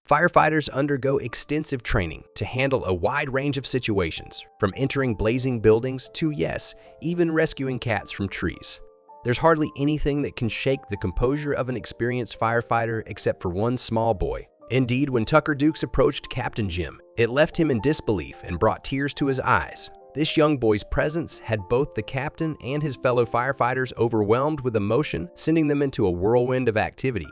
Firefighters undergo extensive training to handle a wide range of situations, from entering blazing buildings to, yes, even rescuing cats from trees. There's hardly anything that can shake the composure of an experienced firefighter except for one small boy. Indeed, when Tucker Dukes approached Captain Jim, it left him in disbelief and brought tears to his eyes. This young boy's presence had both the captain and his fellow firefighters overwhelmed with emotion, sending them into a whirlwind of activity.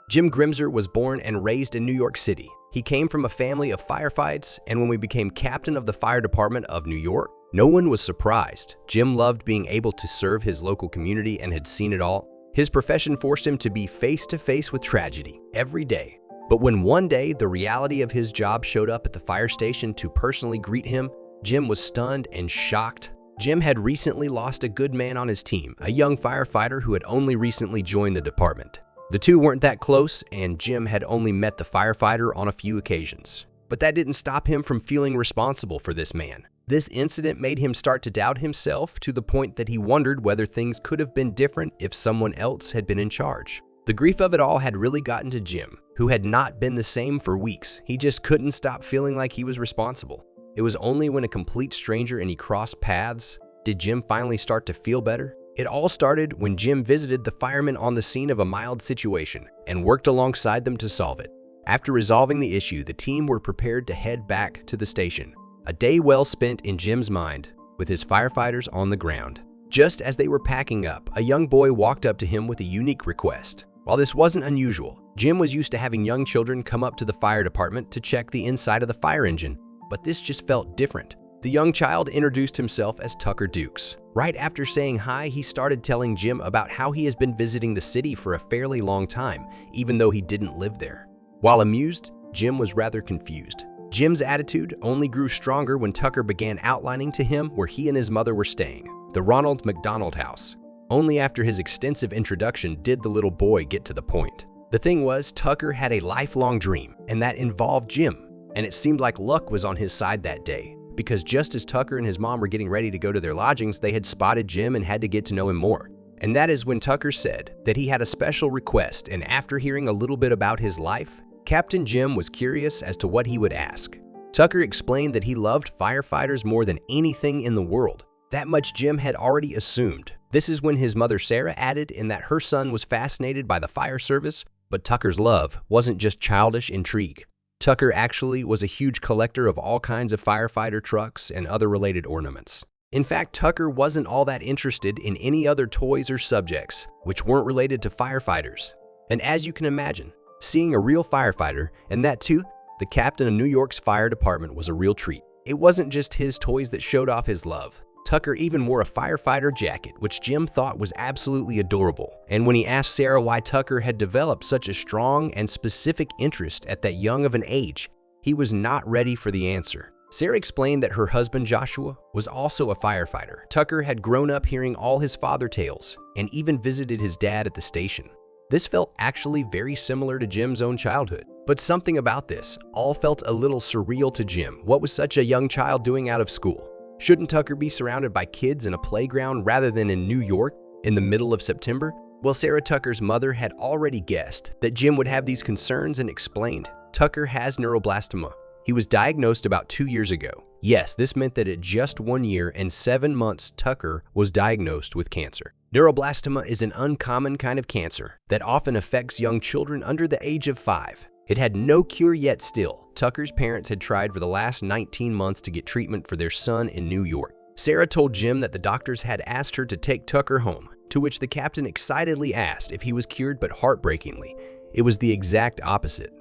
Jim Grimser was born and raised in New York City. He came from a family of firefights, and when we became captain of the fire department of New York, no one was surprised. Jim loved being able to serve his local community and had seen it all. His profession forced him to be face to face with tragedy every day. But when one day the reality of his job showed up at the fire station to personally greet him, Jim was stunned and shocked. Jim had recently lost a good man on his team, a young firefighter who had only recently joined the department. The two weren't that close, and Jim had only met the firefighter on a few occasions. But that didn't stop him from feeling responsible for this man. This incident made him start to doubt himself to the point that he wondered whether things could have been different if someone else had been in charge. The grief of it all had really gotten to Jim, who had not been the same for weeks. He just couldn't stop feeling like he was responsible. It was only when a complete stranger and he crossed paths did Jim finally start to feel better. It all started when Jim visited the firemen on the scene of a mild situation and worked alongside them to solve it. After resolving the issue, the team were prepared to head back to the station. A day well spent in Jim's mind, with his firefighters on the ground. Just as they were packing up, a young boy walked up to him with a unique request. While this wasn't unusual, Jim was used to having young children come up to the fire department to check the inside of the fire engine, but this just felt different. The young child introduced himself as Tucker Dukes. Right after saying hi, he started telling Jim about how he has been visiting the city for a fairly long time, even though he didn't live there. While amused, Jim was rather confused. Jim's attitude only grew stronger when Tucker began outlining to him where he and his mother were staying, the Ronald McDonald House. Only after his extensive introduction did the little boy get to the point. The thing was, Tucker had a lifelong dream, and that involved Jim, and it seemed like luck was on his side that day, because just as Tucker and his mom were getting ready to go to their lodgings, they had spotted Jim and had to get to know him more. And that is when Tucker said that he had a special request, and after hearing a little bit about his life, Captain Jim was curious as to what he would ask. Tucker explained that he loved firefighters more than anything in the world. That much Jim had already assumed. This is when his mother Sarah added in that her son was fascinated by the fire service, but Tucker's love wasn't just childish intrigue. Tucker actually was a huge collector of all kinds of firefighter trucks and other related ornaments. In fact, Tucker wasn't all that interested in any other toys or subjects which weren't related to firefighters. And as you can imagine, seeing a real firefighter, and that too, the captain of New York's fire department, was a real treat. It wasn't just his toys that showed off his love. Tucker even wore a firefighter jacket, which Jim thought was absolutely adorable. And when he asked Sarah why Tucker had developed such a strong and specific interest at that young of an age, he was not ready for the answer. Sarah explained that her husband Joshua was also a firefighter. Tucker had grown up hearing all his father tales and even visited his dad at the station. This felt actually very similar to Jim's own childhood. But something about this all felt a little surreal to Jim. What was such a young child doing out of school? Shouldn't Tucker be surrounded by kids in a playground rather than in New York in the middle of September? Well, Sarah Tucker's mother had already guessed that Jim would have these concerns and explained, Tucker has neuroblastoma. He was diagnosed about 2 years ago. Yes, this meant that at just 1 year and 7 months, Tucker was diagnosed with cancer. Neuroblastoma is an uncommon kind of cancer that often affects young children under the age of 5. It had no cure yet still. Tucker's parents had tried for the last 19 months to get treatment for their son in New York. Sarah told Jim that the doctors had asked her to take Tucker home, to which the captain excitedly asked if he was cured, but heartbreakingly, it was the exact opposite.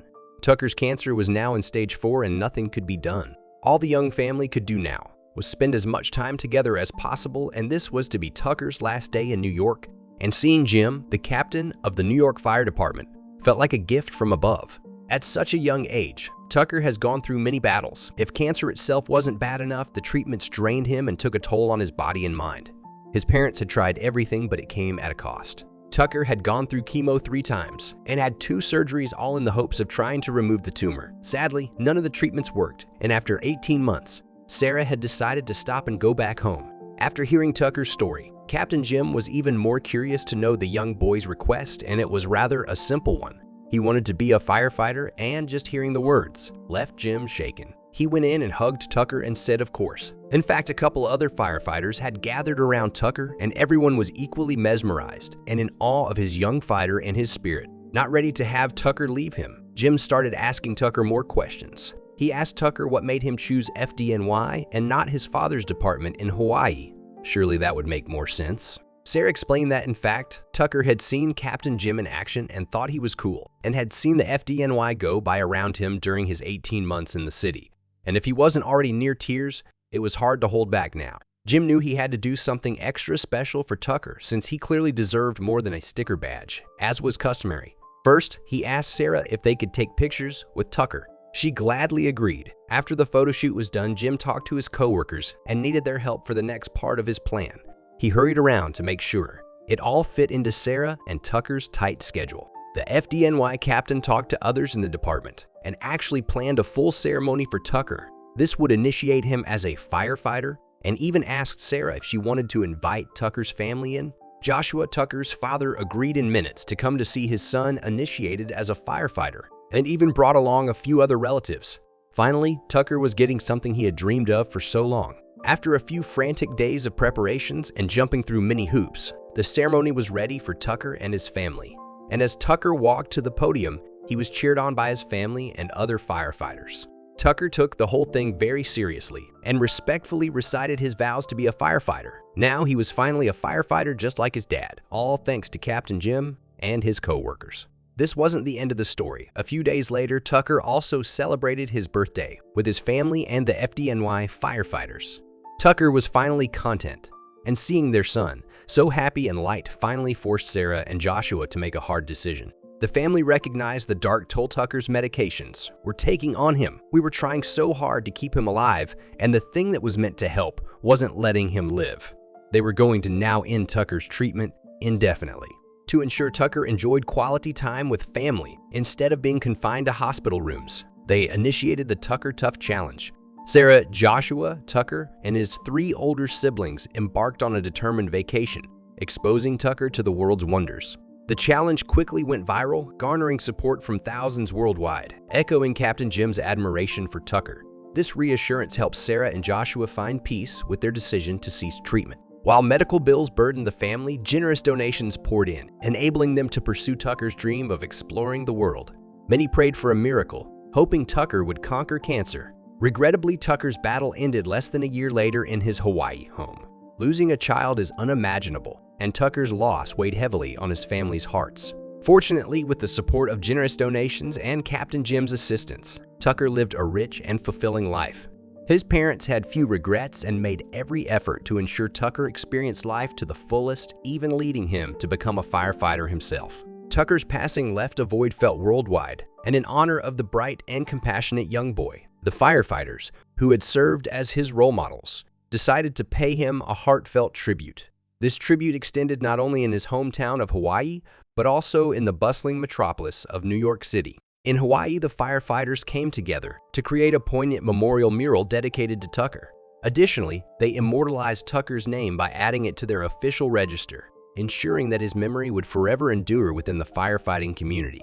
Tucker's cancer was now in stage 4 and nothing could be done. All the young family could do now was spend as much time together as possible, and this was to be Tucker's last day in New York. And seeing Jim, the captain of the New York Fire Department, felt like a gift from above. At such a young age, Tucker has gone through many battles. If cancer itself wasn't bad enough, the treatments drained him and took a toll on his body and mind. His parents had tried everything, but it came at a cost. Tucker had gone through chemo 3 times and had 2 surgeries, all in the hopes of trying to remove the tumor. Sadly, none of the treatments worked, and after 18 months, Sarah had decided to stop and go back home. After hearing Tucker's story, Captain Jim was even more curious to know the young boy's request, and it was rather a simple one. He wanted to be a firefighter, and just hearing the words left Jim shaken. He went in and hugged Tucker and said, of course. In fact, a couple other firefighters had gathered around Tucker, and everyone was equally mesmerized and in awe of his young fighter and his spirit. Not ready to have Tucker leave him, Jim started asking Tucker more questions. He asked Tucker what made him choose FDNY and not his father's department in Hawaii. Surely that would make more sense. Sarah explained that, in fact, Tucker had seen Captain Jim in action and thought he was cool, and had seen the FDNY go by around him during his 18 months in the city. And if he wasn't already near tears, it was hard to hold back now. Jim knew he had to do something extra special for Tucker, since he clearly deserved more than a sticker badge, as was customary. First, he asked Sarah if they could take pictures with Tucker. She gladly agreed. After the photo shoot was done, Jim talked to his coworkers and needed their help for the next part of his plan. He hurried around to make sure it all fit into Sarah and Tucker's tight schedule. The FDNY captain talked to others in the department and actually planned a full ceremony for Tucker. This would initiate him as a firefighter, and even asked Sarah if she wanted to invite Tucker's family in. Joshua, Tucker's father, agreed in minutes to come to see his son initiated as a firefighter, and even brought along a few other relatives. Finally, Tucker was getting something he had dreamed of for so long. After a few frantic days of preparations and jumping through many hoops, the ceremony was ready for Tucker and his family. And as Tucker walked to the podium, he was cheered on by his family and other firefighters. Tucker took the whole thing very seriously and respectfully recited his vows to be a firefighter. Now he was finally a firefighter just like his dad, all thanks to Captain Jim and his co-workers. This wasn't the end of the story. A few days later, Tucker also celebrated his birthday with his family and the FDNY firefighters. Tucker was finally content, and seeing their son, so happy and light, finally forced Sarah and Joshua to make a hard decision. The family recognized the dark toll Tucker's medications were taking on him. We were trying so hard to keep him alive, and the thing that was meant to help wasn't letting him live. They were going to now end Tucker's treatment indefinitely, to ensure Tucker enjoyed quality time with family instead of being confined to hospital rooms. They initiated the Tucker Tough Challenge. Sarah, Joshua, Tucker, and his 3 older siblings embarked on a determined vacation, exposing Tucker to the world's wonders. The challenge quickly went viral, garnering support from thousands worldwide, echoing Captain Jim's admiration for Tucker. This reassurance helped Sarah and Joshua find peace with their decision to cease treatment. While medical bills burdened the family, generous donations poured in, enabling them to pursue Tucker's dream of exploring the world. Many prayed for a miracle, hoping Tucker would conquer cancer. Regrettably, Tucker's battle ended less than a year later in his Hawaii home. Losing a child is unimaginable, and Tucker's loss weighed heavily on his family's hearts. Fortunately, with the support of generous donations and Captain Jim's assistance, Tucker lived a rich and fulfilling life. His parents had few regrets and made every effort to ensure Tucker experienced life to the fullest, even leading him to become a firefighter himself. Tucker's passing left a void felt worldwide, and in honor of the bright and compassionate young boy, the firefighters, who had served as his role models, decided to pay him a heartfelt tribute. This tribute extended not only in his hometown of Hawaii, but also in the bustling metropolis of New York City. In Hawaii, the firefighters came together to create a poignant memorial mural dedicated to Tucker. Additionally, they immortalized Tucker's name by adding it to their official register, ensuring that his memory would forever endure within the firefighting community.